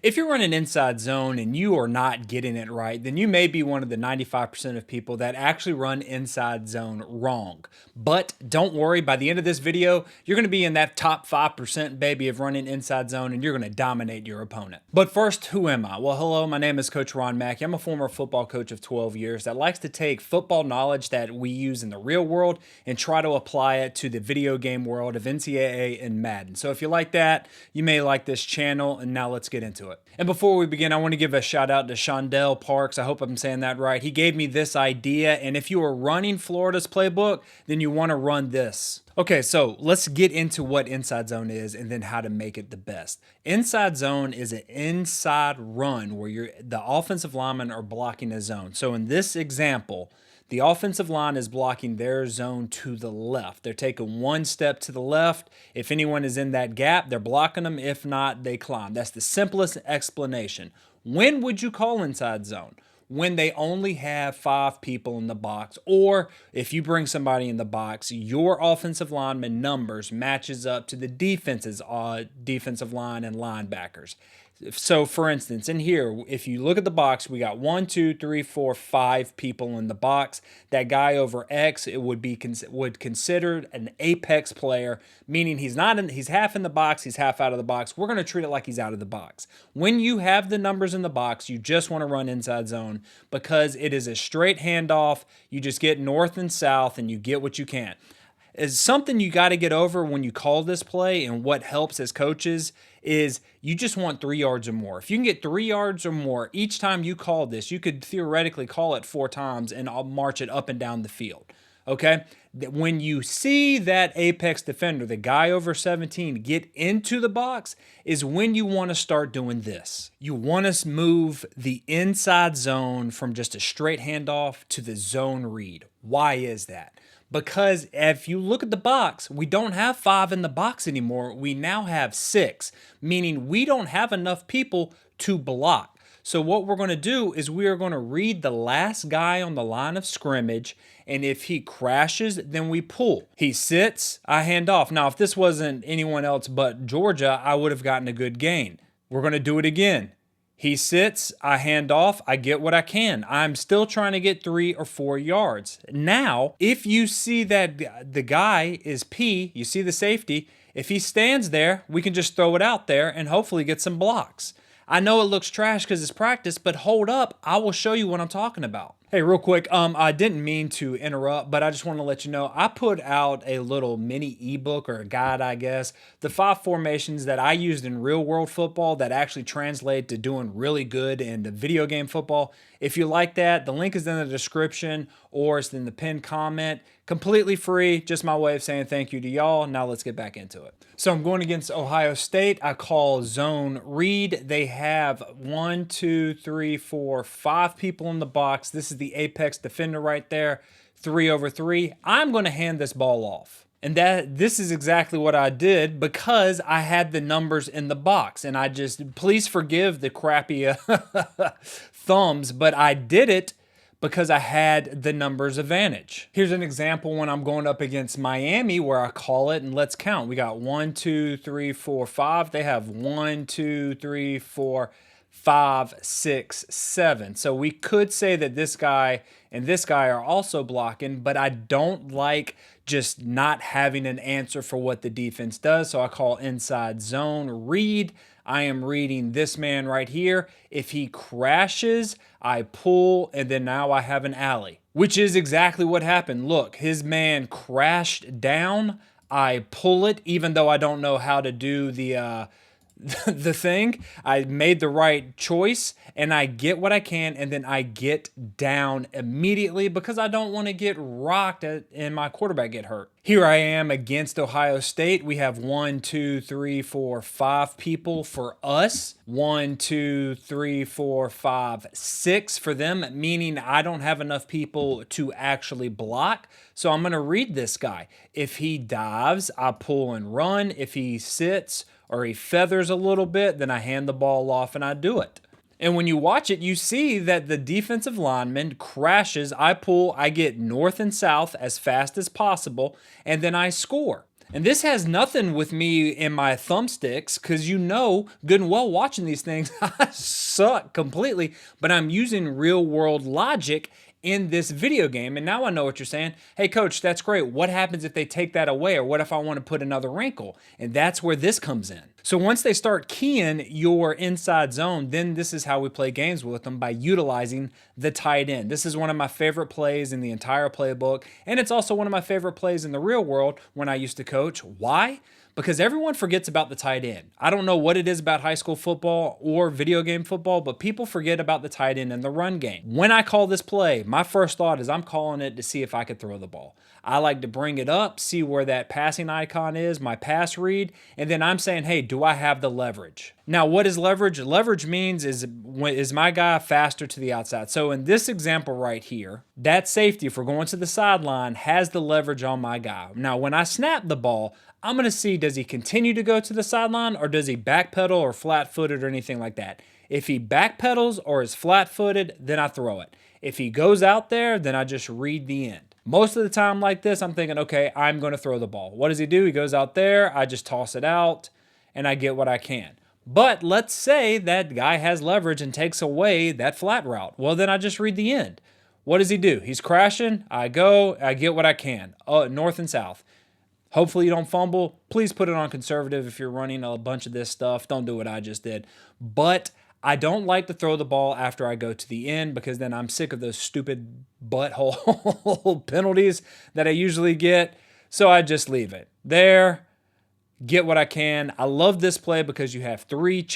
If you're running inside zone and you are not getting it right, then you may be one of the 95% of people that actually run inside zone wrong. But don't worry, by the end of this video, you're going to be in that top 5% baby of running inside zone and you're going to dominate your opponent. But first, who am I? Well, hello, my name is Coach Ron McKie. I'm a former football coach of 12 years that likes to take football knowledge that we use in the real world and try to apply it to the video game world of NCAA and Madden. So if you like that, you may like this channel, and now let's get into it. And before we begin, I want to give a shout out to Shoutout Parks. I hope I'm saying that right. He gave me this idea, and if you are running Florida's playbook, then you want to run this. Okay, so let's get into what inside zone is and then how to make it the best. Inside zone is an inside run where the offensive linemen are blocking a zone. So in this example, the offensive line is blocking their zone to the left. They're taking one step to the left. If anyone is in that gap, they're blocking them. If not, they climb. That's the simplest explanation. When would you call inside zone? When they only have 5 people in the box, or if you bring somebody in the box, your offensive lineman numbers matches up to the defense's defensive line and linebackers. So for instance, in here, if you look at the box, we got 1, 2, 3, 4, 5 people in the box. That guy over X, it would be considered an apex player, meaning he's half in the box, he's half out of the box. We're going to treat it like he's out of the box. When you have the numbers in the box, you just want to run inside zone because it is a straight handoff. You just get north and south and you get what you can. Is something you got to get over when you call this play, and what helps as coaches is you just want 3 yards or more. If you can get 3 yards or more each time you call this, you could theoretically call it 4 times and I'll march it up and down the field. Okay? When you see that apex defender, the guy over 17, get into the box is when you want to start doing this. You want to move the inside zone from just a straight handoff to the zone read. Why is that? Because if you look at the box, we don't have 5 in the box anymore. We now have 6, meaning we don't have enough people to block. So what we're going to do is we are going to read the last guy on the line of scrimmage, and if he crashes, then we pull. He sits, I hand off. Now, if this wasn't anyone else but Georgia, I would have gotten a good gain. We're going to do it again. He sits, I hand off, I get what I can. I'm still trying to get 3 or 4 yards. Now, if you see that the guy is P, you see the safety, if he stands there, we can just throw it out there and hopefully get some blocks. I know it looks trash because it's practice, but hold up, I will show you what I'm talking about. Hey, real quick, I didn't mean to interrupt, but I just want to let you know, I put out a little mini ebook or a guide, I guess, the 5 formations that I used in real world football that actually translate to doing really good in the video game football. If you like that, the link is in the description or it's in the pinned comment. Completely free, just my way of saying thank you to y'all. Now let's get back into it. So I'm going against Ohio State. I call zone read. They have 1, 2, 3, 4, 5 people in the box. This is the apex defender right there. 3 over 3. I'm going to hand this ball off. And this is exactly what I did because I had the numbers in the box. And please forgive the crappy thumbs, but I did it because I had the numbers advantage. Here's an example when I'm going up against Miami where I call it, and let's count. We got 1, 2, 3, 4, 5. They have 1, 2, 3, 4, 5, 6, 7. So we could say that this guy and this guy are also blocking, but I don't like just not having an answer for what the defense does. So I call inside zone read. I am reading this man right here. If he crashes, I pull, and then now I have an alley, which is exactly what happened. Look, his man crashed down. I pull it, even though I don't know how to do the thing. I made the right choice and I get what I can, and then I get down immediately because I don't want to get rocked and my quarterback get hurt. Here I am against Ohio State. We have 1, 2, 3, 4, 5 people for us. 1, 2, 3, 4, 5, 6 for them, meaning I don't have enough people to actually block. So I'm going to read this guy. If he dives, I pull and run. If he sits or he feathers a little bit, then I hand the ball off and I do it. And when you watch it, you see that the defensive lineman crashes. I pull, I get north and south as fast as possible, and then I score. And this has nothing with me in my thumbsticks, because you know good and well watching these things, I suck completely, but I'm using real world logic in this video game. And now I know what you're saying. Hey, coach, that's great. What happens if they take that away? Or what if I want to put another wrinkle? And that's where this comes in. So once they start keying your inside zone, then this is how we play games with them, by utilizing the tight end. This is one of my favorite plays in the entire playbook. And it's also one of my favorite plays in the real world when I used to coach. Why? Because everyone forgets about the tight end. I don't know what it is about high school football or video game football, but people forget about the tight end in the run game. When I call this play, my first thought is I'm calling it to see if I could throw the ball. I like to bring it up, see where that passing icon is, my pass read, and then I'm saying, hey, do I have the leverage? Now, what is leverage? Leverage means is my guy faster to the outside? So in this example right here, that safety, if we're going to the sideline, has the leverage on my guy. Now, when I snap the ball, I'm going to see, does he continue to go to the sideline, or does he backpedal or flat-footed or anything like that? If he backpedals or is flat-footed, then I throw it. If he goes out there, then I just read the end. Most of the time like this, I'm thinking, okay, I'm going to throw the ball. What does he do? He goes out there, I just toss it out, and I get what I can. But let's say that guy has leverage and takes away that flat route. Well, then I just read the end. What does he do? He's crashing. I go, I get what I can. North and south. Hopefully you don't fumble. Please put it on conservative if you're running a bunch of this stuff. Don't do what I just did. But I don't like to throw the ball after I go to the end, because then I'm sick of those stupid butthole penalties that I usually get. So I just leave it there, get what I can. I love this play because you have three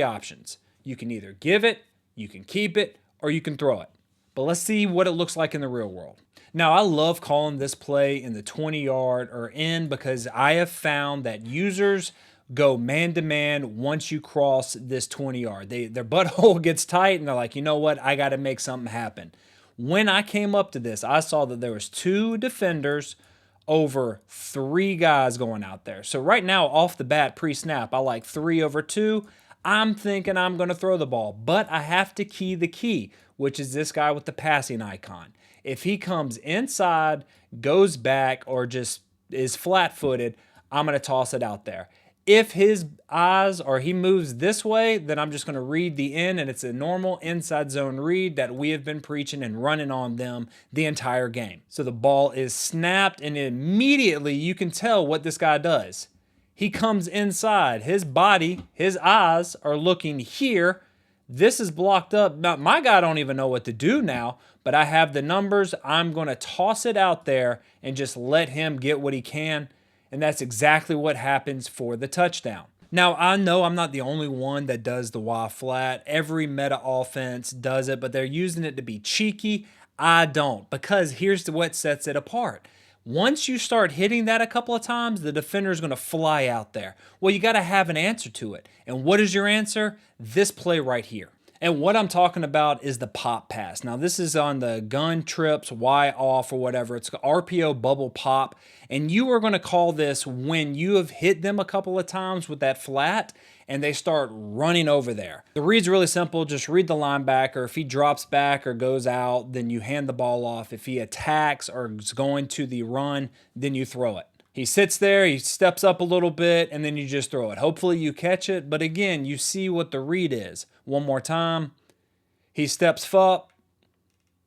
options. You can either give it, you can keep it, or you can throw it. But let's see what it looks like in the real world. Now, I love calling this play in the 20-yard or in, because I have found that users go man-to-man once you cross this 20-yard. Their butthole gets tight, and they're like, you know what? I got to make something happen. When I came up to this, I saw that there was 2 defenders over 3 guys going out there. So right now, off the bat, pre-snap, I like 3 over 2. I'm thinking I'm going to throw the ball, but I have to key the key, which is this guy with the passing icon. If he comes inside, goes back, or just is flat-footed, I'm going to toss it out there. If his eyes or he moves this way, then I'm just going to read the end, and it's a normal inside zone read that we have been preaching and running on them the entire game. So the ball is snapped, and immediately you can tell what this guy does. He comes inside. His body, his eyes are looking here. This is blocked up. Now, my guy don't even know what to do now, but I have the numbers. I'm going to toss it out there and just let him get what he can. And that's exactly what happens for the touchdown. Now, I know I'm not the only one that does the Y flat. Every meta offense does it, but they're using it to be cheeky. I don't, because here's what sets it apart. Once you start hitting that a couple of times, the defender is going to fly out there. Well, you got to have an answer to it. And what is your answer? This play right here. And what I'm talking about is the pop pass. Now, this is on the gun trips, Y off or whatever. It's RPO bubble pop. And you are going to call this when you have hit them a couple of times with that flat and they start running over there. The read's really simple. Just read the linebacker. If he drops back or goes out, then you hand the ball off. If he attacks or is going to the run, then you throw it. He sits there, he steps up a little bit, and then you just throw it. Hopefully you catch it, but again, you see what the read is. One more time. He steps up,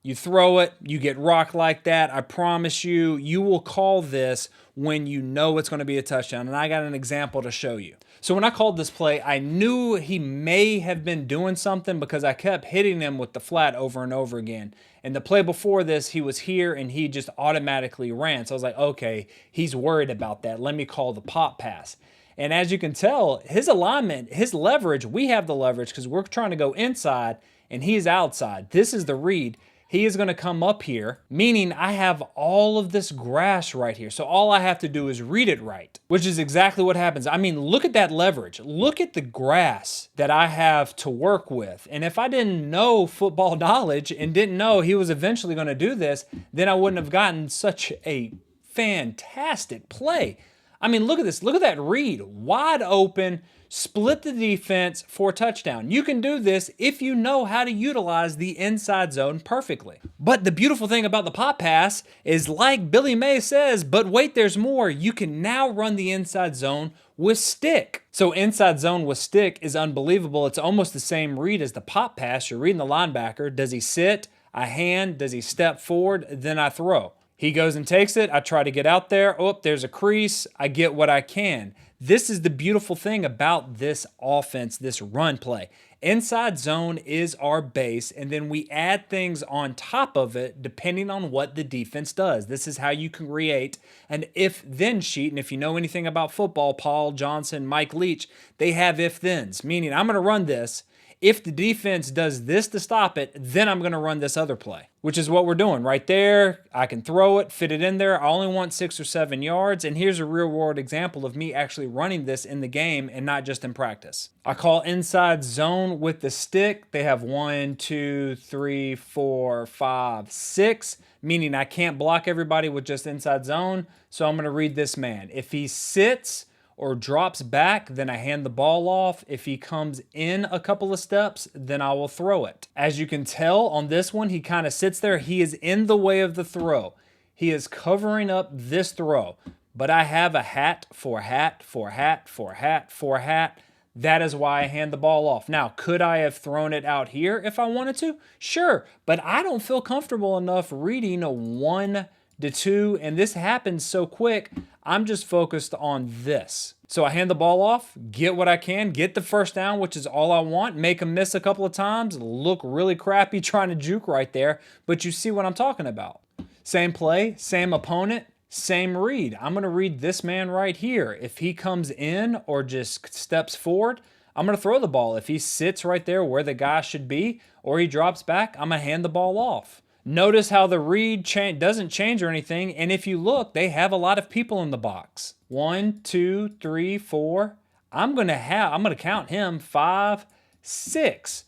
you throw it, you get rocked like that. I promise you, you will call this when you know it's going to be a touchdown. And I got an example to show you. So when I called this play, I knew he may have been doing something because I kept hitting him with the flat over and over again. And the play before this, he was here and he just automatically ran. So I was like, okay, he's worried about that. Let me call the pop pass. And as you can tell, his alignment, his leverage, we have the leverage because we're trying to go inside and he's outside. This is the read. He is going to come up here, meaning I have all of this grass right here. So all I have to do is read it right, which is exactly what happens. I mean, look at that leverage. Look at the grass that I have to work with. And if I didn't know football knowledge and didn't know he was eventually going to do this, then I wouldn't have gotten such a fantastic play. I mean, look at this. Look at that read. Wide open, split the defense for a touchdown. You can do this if you know how to utilize the inside zone perfectly. But the beautiful thing about the pop pass is, like Billy May says, but wait, there's more. You can now run the inside zone with stick. So inside zone with stick is unbelievable. It's almost the same read as the pop pass. You're reading the linebacker. Does he sit? I hand. Does he step forward? Then I throw. He goes and takes it. I try to get out there. Oh, there's a crease. I get what I can. This is the beautiful thing about this offense, this run play. Inside zone is our base, and then we add things on top of it depending on what the defense does. This is how you can create an if-then sheet, and if you know anything about football, Paul Johnson, Mike Leach, they have if-thens, meaning I'm going to run this. If the defense does this to stop it, then I'm going to run this other play, which is what we're doing right there. I can throw it, fit it in there. I only want 6 or 7 yards. And here's a real world example of me actually running this in the game and not just in practice. I call inside zone with the stick. They have 1, 2, 3, 4, 5, 6, meaning I can't block everybody with just inside zone. So I'm going to read this man. If he sits or drops back, then I hand the ball off. If he comes in a couple of steps, then I will throw it. As you can tell on this one, he kind of sits there. He is in the way of the throw. He is covering up this throw. But I have a hat for hat for hat for hat for hat. That is why I hand the ball off. Now, could I have thrown it out here if I wanted to? Sure, but I don't feel comfortable enough reading a 1 to 2, and this happens so quick, I'm just focused on this. So I hand the ball off, get what I can, get the first down, which is all I want, make him miss a couple of times, look really crappy trying to juke right there, but you see what I'm talking about. Same play, same opponent, same read. I'm going to read this man right here. If he comes in or just steps forward, I'm going to throw the ball. If he sits right there where the guy should be or he drops back, I'm going to hand the ball off. Notice how the read doesn't change or anything, and if you look, they have a lot of people in the box. 1, 2, 3, 4. I'm gonna count him 5, 6.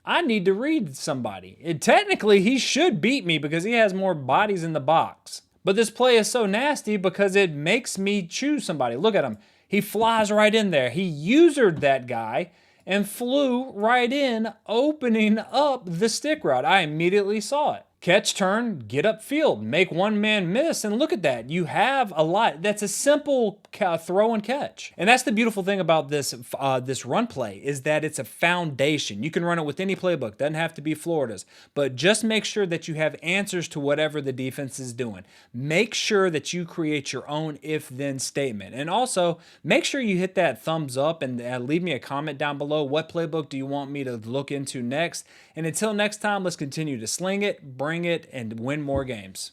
I need to read somebody. Technically, he should beat me because he has more bodies in the box. But this play is so nasty because it makes me choose somebody. Look at him. He flies right in there. He usered that guy and flew right in, opening up the stick route. I immediately saw it. Catch, turn, get upfield, make one man miss, and look at that. You have a lot. That's a simple throw and catch. And that's the beautiful thing about this run play is that it's a foundation. You can run it with any playbook. Doesn't have to be Florida's. But just make sure that you have answers to whatever the defense is doing. Make sure that you create your own if-then statement. And also, make sure you hit that thumbs up and leave me a comment down below. What playbook do you want me to look into next? And until next time, let's continue to sling it, bring it, and win more games.